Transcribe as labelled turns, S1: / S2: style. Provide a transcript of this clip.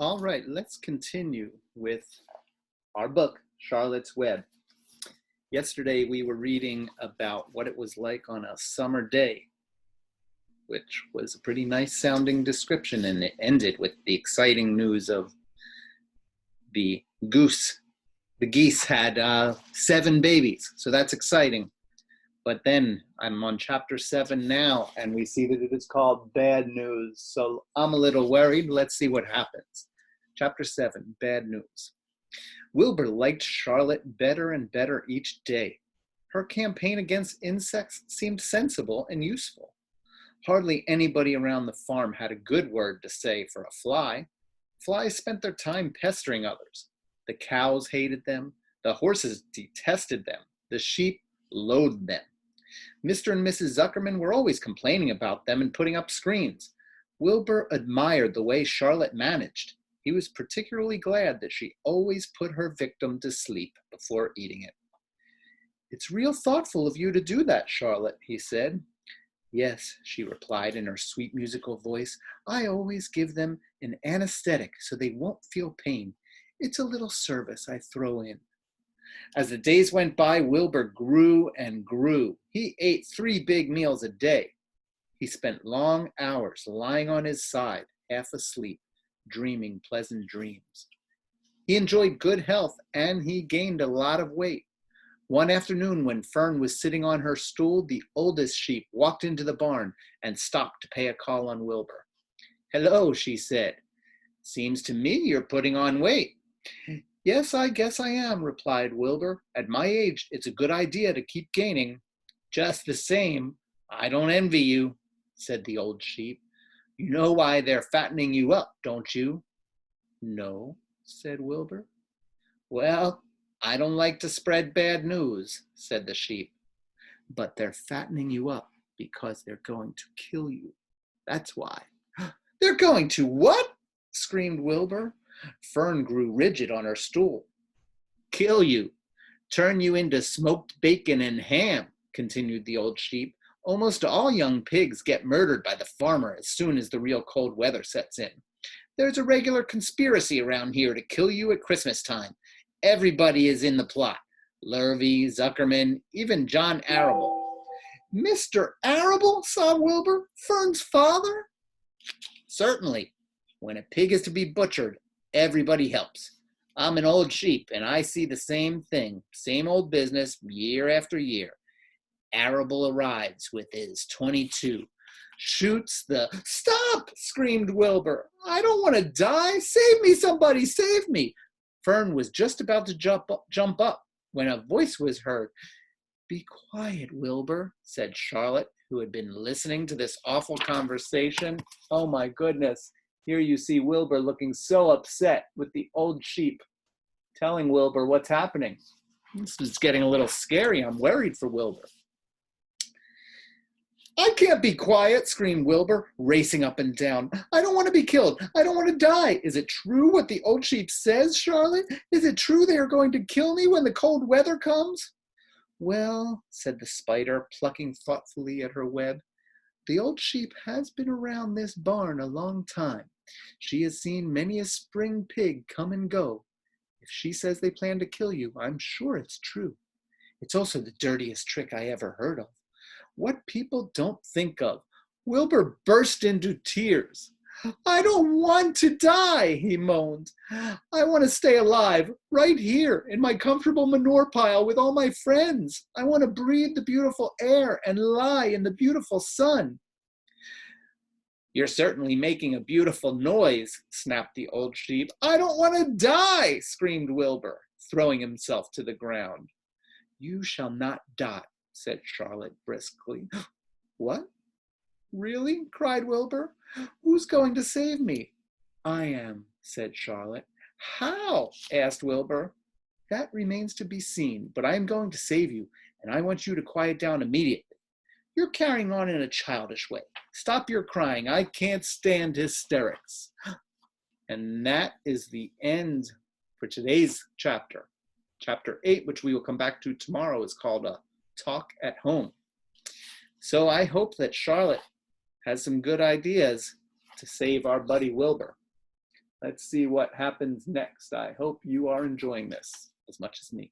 S1: All right, let's continue with our book, Charlotte's Web. Yesterday we were reading about what it was like on a summer day, which was a pretty nice sounding description, and it ended with the exciting news of the goose. The geese had 7 babies, so that's exciting. But then I'm on chapter 7 now, and we see that it is called Bad News. So I'm a little worried. Let's see what happens. Chapter 7, Bad News. Wilbur liked Charlotte better and better each day. Her campaign against insects seemed sensible and useful. Hardly anybody around the farm had a good word to say for a fly. Flies spent their time pestering others. The cows hated them. The horses detested them. The sheep loathed them. Mr. and Mrs. Zuckerman were always complaining about them and putting up screens. Wilbur admired the way Charlotte managed. He was particularly glad that she always put her victim to sleep before eating it. "It's real thoughtful of you to do that, Charlotte," he said. "Yes," she replied in her sweet musical voice. "I always give them an anesthetic so they won't feel pain. It's a little service I throw in." As the days went by, Wilbur grew and grew. He ate 3 big meals a day. He spent long hours lying on his side, half asleep, dreaming pleasant dreams. He enjoyed good health, and he gained a lot of weight. One afternoon, when Fern was sitting on her stool, the oldest sheep walked into the barn and stopped to pay a call on Wilbur. "Hello," she said. "Seems to me you're putting on weight." "Yes, I guess I am," replied Wilbur. "At my age, it's a good idea to keep gaining." "Just the same, I don't envy you," said the old sheep. "You know why they're fattening you up, don't you?" "No," said Wilbur. "Well, I don't like to spread bad news," said the sheep. "But they're fattening you up because they're going to kill you. That's why." "They're going to what?" screamed Wilbur. Fern grew rigid on her stool. "Kill you. Turn you into smoked bacon and ham," continued the old sheep. "Almost all young pigs get murdered by the farmer as soon as the real cold weather sets in. There's a regular conspiracy around here to kill you at Christmas time. Everybody is in the plot. Lurvy, Zuckerman, even John Arable." "Mr. Arable?" sobbed Wilbur. "Fern's father?" "Certainly. When a pig is to be butchered, everybody helps. I'm an old sheep, and I see the same thing, same old business, year after year. Arable arrives with his .22, shoots the—" "Stop!" screamed Wilbur. "I don't want to die. Save me, somebody, save me." Fern was just about to jump up when a voice was heard. "Be quiet, Wilbur," said Charlotte, who had been listening to this awful conversation. Oh my goodness. Here you see Wilbur looking so upset with the old sheep telling Wilbur what's happening. This is getting a little scary. I'm worried for Wilbur. "I can't be quiet," screamed Wilbur, racing up and down. "I don't want to be killed. I don't want to die. Is it true what the old sheep says, Charlotte? Is it true they are going to kill me when the cold weather comes?" "Well," said the spider, plucking thoughtfully at her web, "the old sheep has been around this barn a long time. She has seen many a spring pig come and go. If she says they plan to kill you, I'm sure it's true. It's also the dirtiest trick I ever heard of. What people don't think of." Wilbur burst into tears. "I don't want to die," he moaned. "I want to stay alive, right here, in my comfortable manure pile with all my friends. I want to breathe the beautiful air and lie in the beautiful sun." "You're certainly making a beautiful noise," snapped the old sheep. "I don't want to die," screamed Wilbur, throwing himself to the ground. "You shall not die," said Charlotte briskly. "What? Really?" cried Wilbur. "Who's going to save me?" "I am," said Charlotte. "How?" asked Wilbur. "That remains to be seen, but I am going to save you, and I want you to quiet down immediately. You're carrying on in a childish way. Stop your crying. I can't stand hysterics." And that is the end for today's chapter. Chapter 8, which we will come back to tomorrow, is called A Talk at Home. So I hope that Charlotte has some good ideas to save our buddy Wilbur. Let's see what happens next. I hope you are enjoying this as much as me.